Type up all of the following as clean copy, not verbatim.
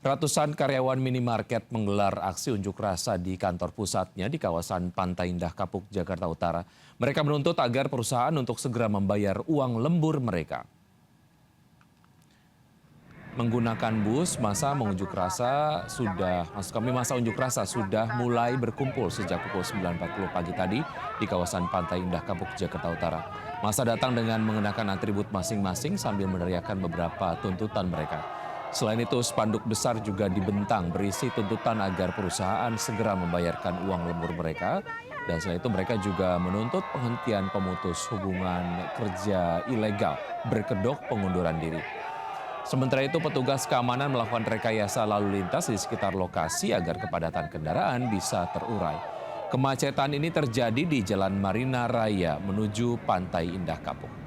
Ratusan karyawan minimarket menggelar aksi unjuk rasa di kantor pusatnya di kawasan Pantai Indah Kapuk, Jakarta Utara. Mereka menuntut agar perusahaan untuk segera membayar uang lembur mereka. Menggunakan bus, masa unjuk rasa sudah mulai berkumpul sejak pukul 9.40 pagi tadi di kawasan Pantai Indah Kapuk, Jakarta Utara. Masa datang dengan mengenakan atribut masing-masing sambil meneriakkan beberapa tuntutan mereka. Selain itu, spanduk besar juga dibentang berisi tuntutan agar perusahaan segera membayarkan uang lembur mereka. Dan selain itu mereka juga menuntut penghentian pemutus hubungan kerja ilegal berkedok pengunduran diri. Sementara itu petugas keamanan melakukan rekayasa lalu lintas di sekitar lokasi agar kepadatan kendaraan bisa terurai. Kemacetan ini terjadi di Jalan Marina Raya menuju Pantai Indah Kapuk.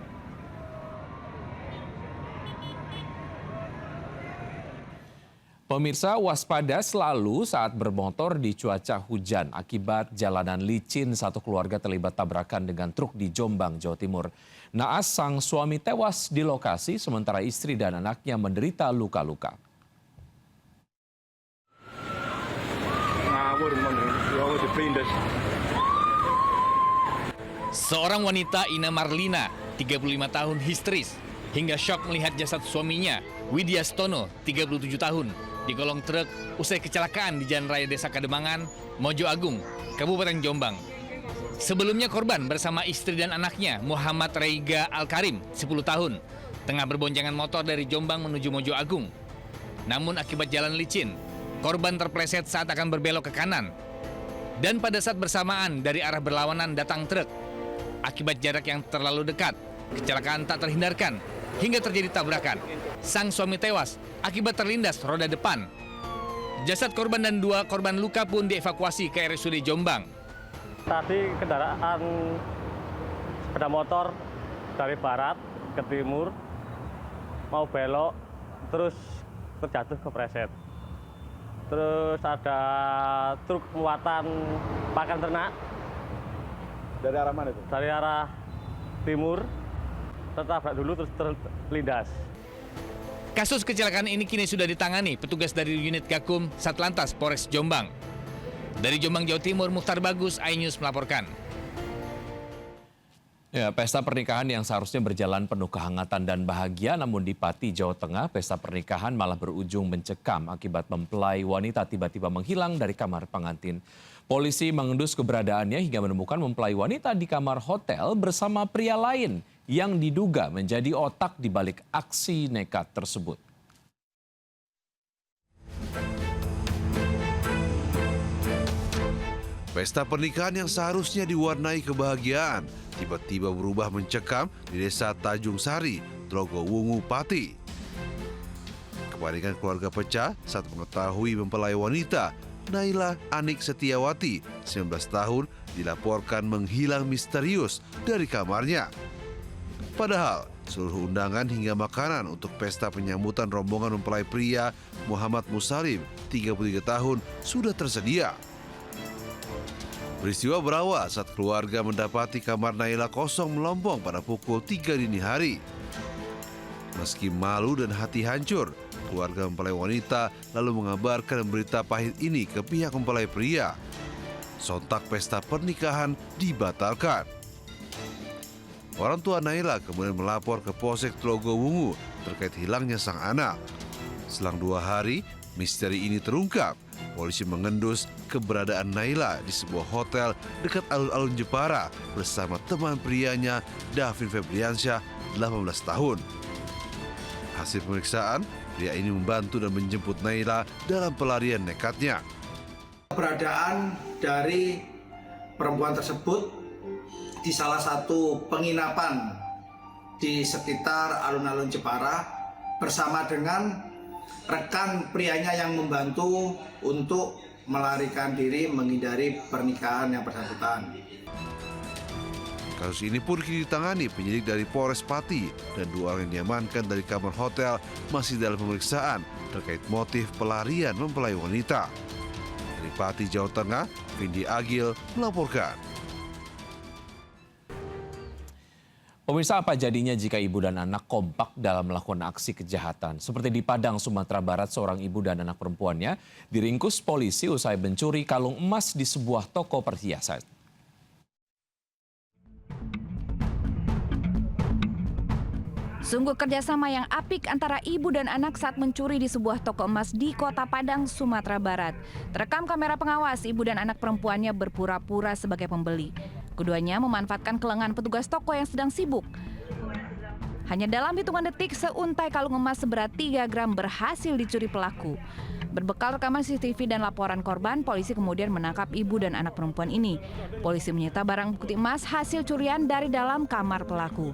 Pemirsa, waspada selalu saat bermotor di cuaca hujan akibat jalanan licin. Satu keluarga terlibat tabrakan dengan truk di Jombang, Jawa Timur. Naas sang suami tewas di lokasi sementara istri dan anaknya menderita luka-luka. Seorang wanita Ina Marlina, 35 tahun histeris, hingga syok melihat jasad suaminya, Widya Stono, 37 tahun, di kolong truk usai kecelakaan di Jalan Raya Desa Kademangan, Mojo Agung, Kabupaten Jombang. Sebelumnya korban bersama istri dan anaknya, Muhammad Reiga Al-Karim, 10 tahun, tengah berboncengan motor dari Jombang menuju Mojo Agung. Namun akibat jalan licin, korban terpleset saat akan berbelok ke kanan. Dan pada saat bersamaan dari arah berlawanan datang truk. Akibat jarak yang terlalu dekat, kecelakaan tak terhindarkan hingga terjadi tabrakan. Sang suami tewas akibat terlindas roda depan. Jasad korban dan 2 korban luka pun dievakuasi ke RSUD Jombang. Tadi kendaraan sepeda motor dari barat ke timur mau belok, terus terjatuh kepleset. Terus ada truk muatan pakan ternak. Dari arah mana itu? Dari arah timur, tertabrak dulu terus terlindas. Kasus kecelakaan ini kini sudah ditangani petugas dari unit Gakum Satlantas Polres Jombang. Dari Jombang, Jawa Timur, Mukhtar Bagus, iNews melaporkan. Ya, pesta pernikahan yang seharusnya berjalan penuh kehangatan dan bahagia, namun di Pati, Jawa Tengah, pesta pernikahan malah berujung mencekam akibat mempelai wanita tiba-tiba menghilang dari kamar pengantin. Polisi mengendus keberadaannya hingga menemukan mempelai wanita di kamar hotel bersama pria lain yang diduga menjadi otak di balik aksi nekat tersebut. Pesta pernikahan yang seharusnya diwarnai kebahagiaan tiba-tiba berubah mencekam di Desa Tanjung Sari, Trogowungu, Pati. Kepanikan keluarga pecah saat mengetahui mempelai wanita Naila Anik Setiawati, 19 tahun, dilaporkan menghilang misterius dari kamarnya. Padahal seluruh undangan hingga makanan untuk pesta penyambutan rombongan mempelai pria Muhammad Musalim, 33 tahun, sudah tersedia. Peristiwa berawal saat keluarga mendapati kamar Naila kosong melompong pada pukul 3 dini hari. Meski malu dan hati hancur, keluarga mempelai wanita lalu mengabarkan berita pahit ini ke pihak mempelai pria. Sontak pesta pernikahan dibatalkan. Orang tua Naila kemudian melapor ke Polsek Trogowungu terkait hilangnya sang anak. Selang 2 hari, misteri ini terungkap. Polisi mengendus keberadaan Naila di sebuah hotel dekat alun-alun Jepara bersama teman prianya Davin Febriansyah, 18 tahun. Hasil pemeriksaan, pria ini membantu dan menjemput Naila dalam pelarian nekatnya. Keberadaan dari perempuan tersebut di salah satu penginapan di sekitar alun-alun Jepara bersama dengan rekan prianya yang membantu untuk melarikan diri menghindari pernikahan yang bersangkutan. Kasus ini pun kini ditangani penyidik dari Polres Pati dan 2 orang yang diamankan dari kamar hotel masih dalam pemeriksaan terkait motif pelarian mempelai wanita. Dari Pati, Jawa Tengah, Vindi Agil melaporkan. Pemirsa, apa jadinya jika ibu dan anak kompak dalam melakukan aksi kejahatan? Seperti di Padang, Sumatera Barat, seorang ibu dan anak perempuannya diringkus polisi usai mencuri kalung emas di sebuah toko perhiasan. Sungguh kerjasama yang apik antara ibu dan anak saat mencuri di sebuah toko emas di Kota Padang, Sumatera Barat. Terekam kamera pengawas, ibu dan anak perempuannya berpura-pura sebagai pembeli. Keduanya memanfaatkan kelengahan petugas toko yang sedang sibuk. Hanya dalam hitungan detik, seuntai kalung emas seberat 3 gram berhasil dicuri pelaku. Berbekal rekaman CCTV dan laporan korban, polisi kemudian menangkap ibu dan anak perempuan ini. Polisi menyita barang bukti emas hasil curian dari dalam kamar pelaku.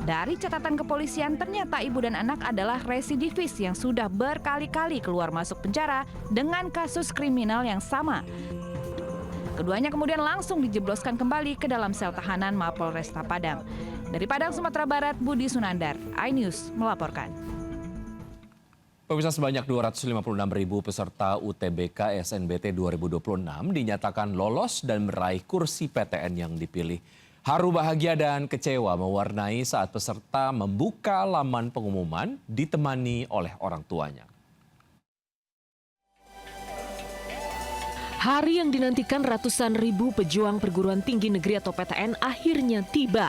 Dari catatan kepolisian, ternyata ibu dan anak adalah residivis yang sudah berkali-kali keluar masuk penjara dengan kasus kriminal yang sama. Keduanya kemudian langsung dijebloskan kembali ke dalam sel tahanan Mapolresta Padang. Dari Padang, Sumatera Barat, Budi Sunandar, iNews melaporkan. Pemirsa, sebanyak 256.000 peserta UTBK SNBT 2026 dinyatakan lolos dan meraih kursi PTN yang dipilih. Haru bahagia dan kecewa mewarnai saat peserta membuka laman pengumuman ditemani oleh orang tuanya. Hari yang dinantikan ratusan ribu pejuang perguruan tinggi negeri atau PTN akhirnya tiba.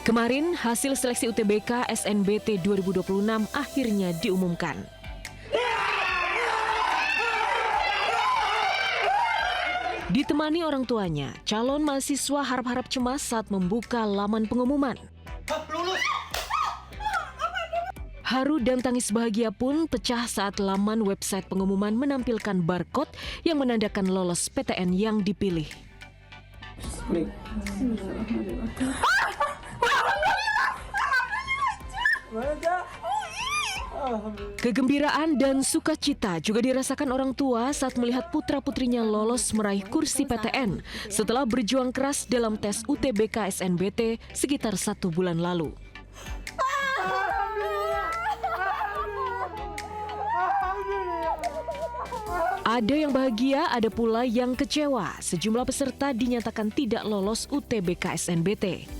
Kemarin hasil seleksi UTBK SNBT 2026 akhirnya diumumkan. Ditemani orang tuanya, calon mahasiswa harap-harap cemas saat membuka laman pengumuman. Haru dan tangis bahagia pun pecah saat laman website pengumuman menampilkan barcode yang menandakan lolos PTN yang dipilih. Kegembiraan dan sukacita juga dirasakan orang tua saat melihat putra-putrinya lolos meraih kursi PTN setelah berjuang keras dalam tes UTBK SNBT sekitar 1 bulan lalu. Ada yang bahagia, ada pula yang kecewa. Sejumlah peserta dinyatakan tidak lolos UTBK SNBT.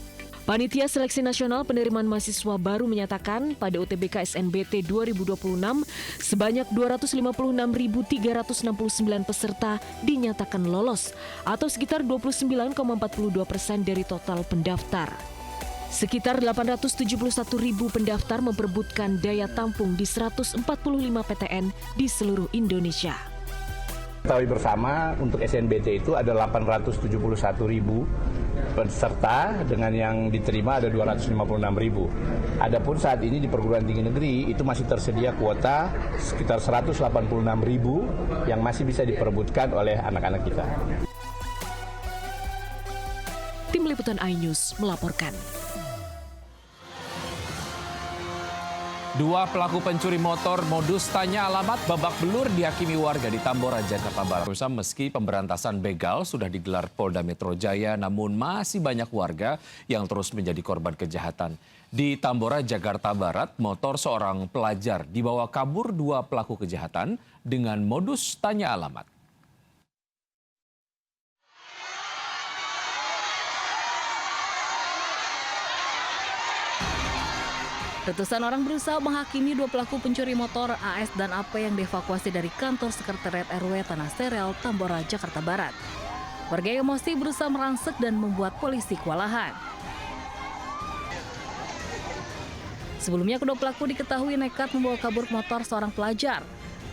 Panitia Seleksi Nasional Penerimaan Mahasiswa baru menyatakan pada UTBK SNBT 2026 sebanyak 256.369 peserta dinyatakan lolos atau sekitar 29,42% dari total pendaftar. Sekitar 871.000 pendaftar memperebutkan daya tampung di 145 PTN di seluruh Indonesia. Ketahui bersama untuk SNBT itu ada 871.000 peserta dengan yang diterima ada 256.000. Adapun saat ini di perguruan tinggi negeri itu masih tersedia kuota sekitar 186.000 yang masih bisa diperebutkan oleh anak-anak kita. Tim Liputan iNews melaporkan. Dua pelaku pencuri motor modus tanya alamat babak belur dihakimi warga di Tambora, Jakarta Barat. Meski pemberantasan begal sudah digelar Polda Metro Jaya, namun masih banyak warga yang terus menjadi korban kejahatan. Di Tambora, Jakarta Barat, motor seorang pelajar dibawa kabur dua pelaku kejahatan dengan modus tanya alamat. Ratusan orang berusaha menghakimi dua pelaku pencuri motor AS dan AP yang dievakuasi dari kantor sekretariat RW Tanah Serel, Tambora, Jakarta Barat. Warga emosi berusaha merangsek dan membuat polisi kewalahan. Sebelumnya kedua pelaku diketahui nekat membawa kabur motor seorang pelajar.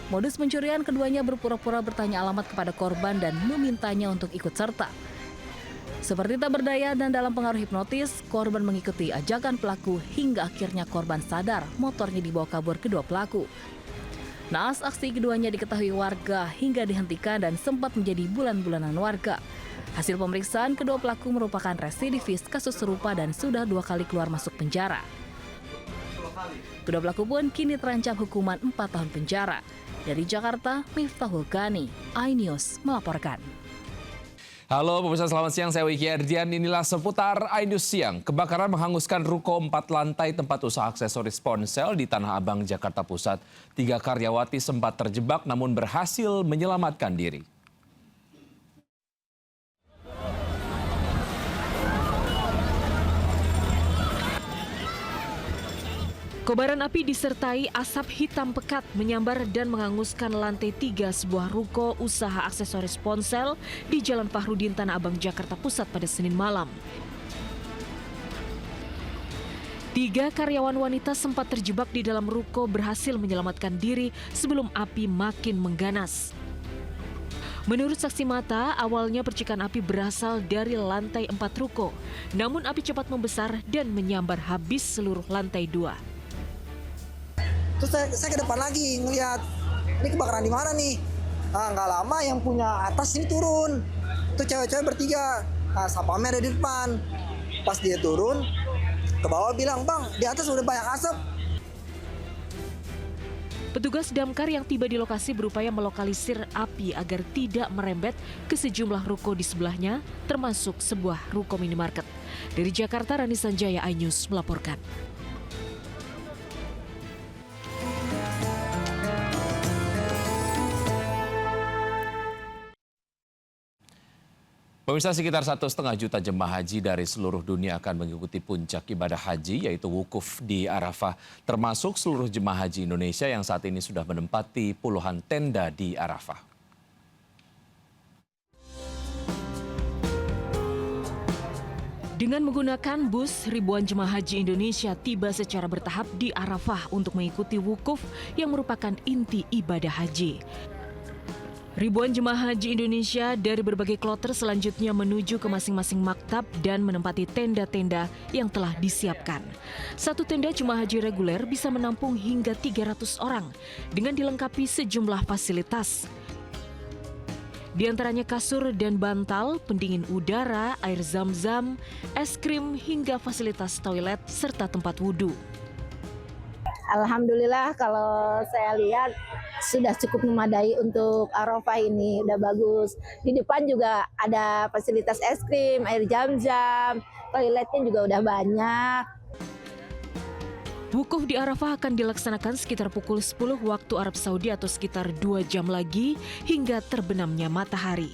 Modus pencurian keduanya berpura-pura bertanya alamat kepada korban dan memintanya untuk ikut serta. Seperti tak berdaya dan dalam pengaruh hipnotis, korban mengikuti ajakan pelaku hingga akhirnya korban sadar motornya dibawa kabur kedua pelaku. Naas aksi keduanya diketahui warga hingga dihentikan dan sempat menjadi bulan-bulanan warga. Hasil pemeriksaan, kedua pelaku merupakan residivis kasus serupa dan sudah 2 kali keluar masuk penjara. Kedua pelaku pun kini terancam hukuman 4 tahun penjara. Dari Jakarta, Miftahul Ghani, iNews melaporkan. Halo pemirsa, selamat siang. Saya Wiki Ardian. Inilah seputar iNews Siang. Kebakaran menghanguskan ruko 4 lantai tempat usaha aksesoris ponsel di Tanah Abang, Jakarta Pusat. 3 karyawati sempat terjebak namun berhasil menyelamatkan diri. Kobaran api disertai asap hitam pekat menyambar dan menghanguskan lantai 3 sebuah ruko usaha aksesoris ponsel di Jalan Fahrudin, Tanah Abang, Jakarta Pusat pada Senin malam. 3 karyawan wanita sempat terjebak di dalam ruko berhasil menyelamatkan diri sebelum api makin mengganas. Menurut saksi mata, awalnya percikan api berasal dari lantai 4 ruko. Namun api cepat membesar dan menyambar habis seluruh lantai 2. Terus saya ke depan lagi ngelihat, ini kebakaran di mana nih? Nah, nggak lama yang punya atas ini turun. Itu cewek-cewek bertiga. Nah, sapamnya ada di depan. Pas dia turun, ke bawah bilang, "Bang, di atas udah banyak asap." Petugas damkar yang tiba di lokasi berupaya melokalisir api agar tidak merembet ke sejumlah ruko di sebelahnya, termasuk sebuah ruko minimarket. Dari Jakarta, Rani Sanjaya, iNews melaporkan. Pemirsa, sekitar 1,5 juta jemaah haji dari seluruh dunia akan mengikuti puncak ibadah haji, yaitu wukuf di Arafah, termasuk seluruh jemaah haji Indonesia yang saat ini sudah menempati puluhan tenda di Arafah. Dengan menggunakan bus, ribuan jemaah haji Indonesia tiba secara bertahap di Arafah untuk mengikuti wukuf yang merupakan inti ibadah haji. Ribuan jemaah haji Indonesia dari berbagai kloter selanjutnya menuju ke masing-masing maktab dan menempati tenda-tenda yang telah disiapkan. Satu tenda jemaah haji reguler bisa menampung hingga 300 orang dengan dilengkapi sejumlah fasilitas. Di antaranya kasur dan bantal, pendingin udara, air zam-zam, es krim, hingga fasilitas toilet serta tempat wudhu. Alhamdulillah kalau saya lihat sudah cukup memadai untuk Arafah ini, udah bagus. Di depan juga ada fasilitas es krim, air zam-zam, toiletnya juga udah banyak. Wukuf di Arafah akan dilaksanakan sekitar pukul 10 waktu Arab Saudi atau sekitar 2 jam lagi hingga terbenamnya matahari.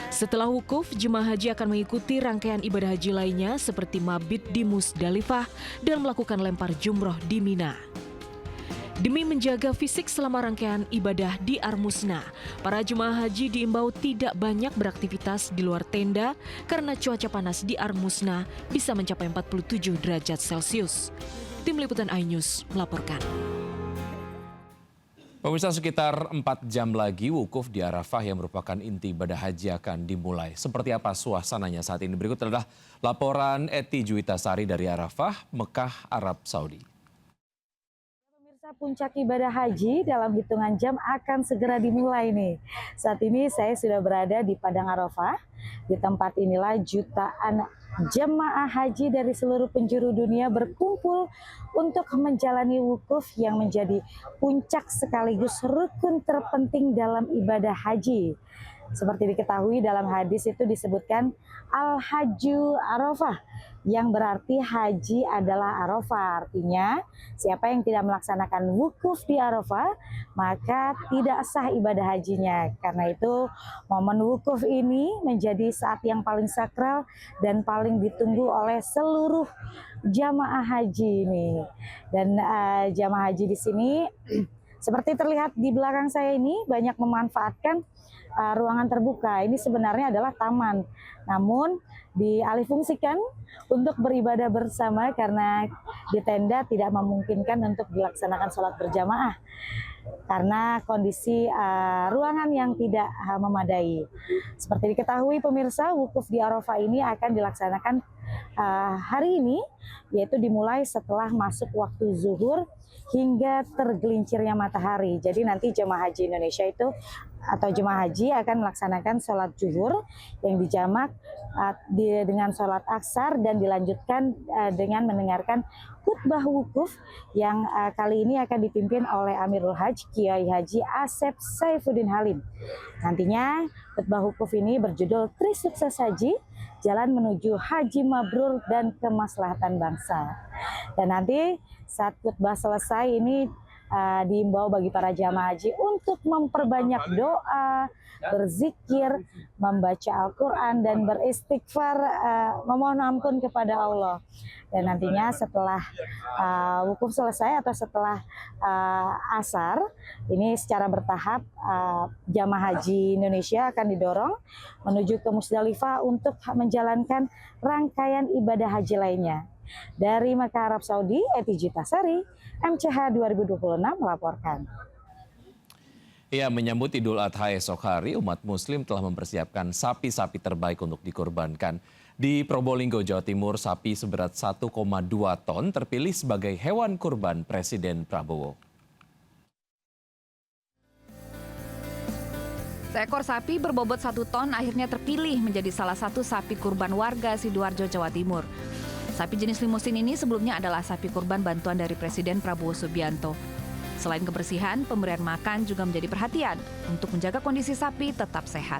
Setelah wukuf, jemaah haji akan mengikuti rangkaian ibadah haji lainnya seperti mabit di Musdalifah dan melakukan lempar jumroh di Mina. Demi menjaga fisik selama rangkaian ibadah di Armusna, para jemaah haji diimbau tidak banyak beraktivitas di luar tenda karena cuaca panas di Armusna bisa mencapai 47 derajat Celcius. Tim Liputan iNews melaporkan. Pemirsa, sekitar 4 jam lagi wukuf di Arafah yang merupakan inti ibadah haji akan dimulai. Seperti apa suasananya saat ini? Berikut adalah laporan Eti Juwitasari dari Arafah, Mekah, Arab Saudi. Pemirsa, puncak ibadah haji dalam hitungan jam akan segera dimulai nih. Saat ini saya sudah berada di Padang Arafah. Di tempat inilah jutaan jemaah haji dari seluruh penjuru dunia berkumpul untuk menjalani wukuf yang menjadi puncak sekaligus rukun terpenting dalam ibadah haji. Seperti diketahui dalam hadis itu disebutkan Al-Hajju Arafah, yang berarti haji adalah Arafah. Artinya siapa yang tidak melaksanakan wukuf di Arafah maka tidak sah ibadah hajinya. Karena itu momen wukuf ini menjadi saat yang paling sakral dan paling ditunggu oleh seluruh jamaah haji ini. Dan jamaah haji di sini seperti terlihat di belakang saya ini banyak memanfaatkan ruangan terbuka. Ini sebenarnya adalah taman, namun dialihfungsikan untuk beribadah bersama karena di tenda tidak memungkinkan untuk dilaksanakan sholat berjamaah karena kondisi ruangan yang tidak memadai. Seperti diketahui pemirsa, wukuf di Arafah ini akan dilaksanakan hari ini, yaitu dimulai setelah masuk waktu zuhur hingga tergelincirnya matahari. Jadi nanti jemaah haji Indonesia itu atau jemaah haji akan melaksanakan sholat zuhur yang dijamak dengan sholat aksar dan dilanjutkan dengan mendengarkan khutbah wukuf yang kali ini akan dipimpin oleh Amirul Hajj Kiai Haji Asep Saifuddin Halim. Nantinya khutbah wukuf ini berjudul Tri Sukses Haji, Jalan Menuju Haji Mabrur dan Kemaslahatan Bangsa. Dan nanti saat khutbah selesai ini diimbau bagi para jamaah haji untuk memperbanyak doa, berzikir, membaca Al-Quran, dan beristighfar, memohon ampun kepada Allah. Dan nantinya setelah wukuf selesai atau setelah asar, ini secara bertahap jamaah haji Indonesia akan didorong menuju ke Musdalifah untuk menjalankan rangkaian ibadah haji lainnya. Dari Mekah, Arab Saudi, Eti Jutasari, MCH 2026 melaporkan. Ya, menyambut Idul Adha esok hari, umat Muslim telah mempersiapkan sapi-sapi terbaik untuk dikorbankan. Di Probolinggo, Jawa Timur, sapi seberat 1,2 ton terpilih sebagai hewan kurban Presiden Prabowo. Seekor sapi berbobot 1 ton akhirnya terpilih menjadi salah satu sapi kurban warga Sidoarjo, Jawa Timur. Sapi jenis limusin ini sebelumnya adalah sapi kurban bantuan dari Presiden Prabowo Subianto. Selain kebersihan, pemberian makan juga menjadi perhatian untuk menjaga kondisi sapi tetap sehat.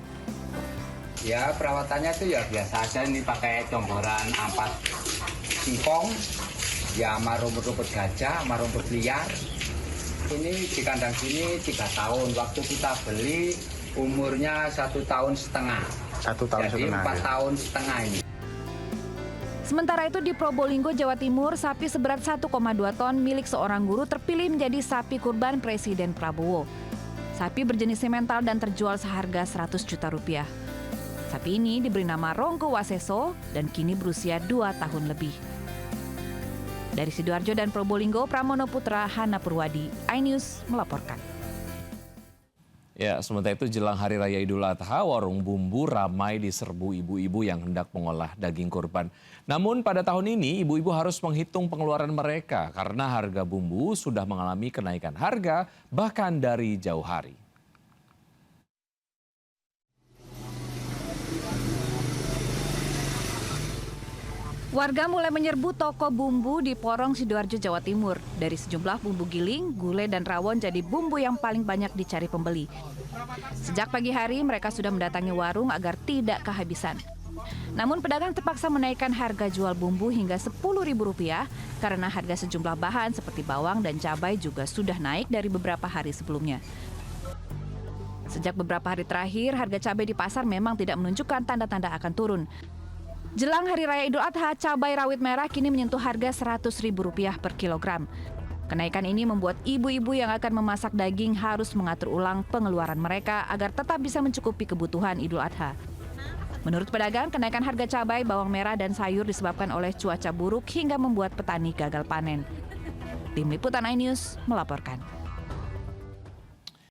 Ya, perawatannya itu ya biasa aja, ini pakai comboran ampat singkong, ya sama rumput-rumput gajah, sama rumput liar. Ini di kandang sini 3 tahun, waktu kita beli umurnya 1,5 tahun. 1,5 tahun. Jadi 4 tahun setengah ini. Sementara itu di Probolinggo, Jawa Timur, sapi seberat 1,2 ton milik seorang guru terpilih menjadi sapi kurban Presiden Prabowo. Sapi berjenis semental dan terjual seharga 100 juta rupiah. Sapi ini diberi nama Ronggo Waseso dan kini berusia 2 tahun lebih. Dari Sidoarjo dan Probolinggo, Pramono Putra, Hana Purwadi, iNews melaporkan. Ya, sementara itu jelang Hari Raya Idul Adha, warung bumbu ramai diserbu ibu-ibu yang hendak mengolah daging kurban. Namun pada tahun ini, ibu-ibu harus menghitung pengeluaran mereka karena harga bumbu sudah mengalami kenaikan harga bahkan dari jauh hari. Warga mulai menyerbu toko bumbu di Porong, Sidoarjo, Jawa Timur. Dari sejumlah bumbu giling, gulai, dan rawon jadi bumbu yang paling banyak dicari pembeli. Sejak pagi hari, mereka sudah mendatangi warung agar tidak kehabisan. Namun pedagang terpaksa menaikkan harga jual bumbu hingga Rp10.000 karena harga sejumlah bahan seperti bawang dan cabai juga sudah naik dari beberapa hari sebelumnya. Sejak beberapa hari terakhir, harga cabai di pasar memang tidak menunjukkan tanda-tanda akan turun. Jelang Hari Raya Idul Adha, cabai rawit merah kini menyentuh harga Rp100.000 per kilogram. Kenaikan ini membuat ibu-ibu yang akan memasak daging harus mengatur ulang pengeluaran mereka agar tetap bisa mencukupi kebutuhan Idul Adha. Menurut pedagang, kenaikan harga cabai, bawang merah, dan sayur disebabkan oleh cuaca buruk hingga membuat petani gagal panen. Tim Liputan iNews melaporkan.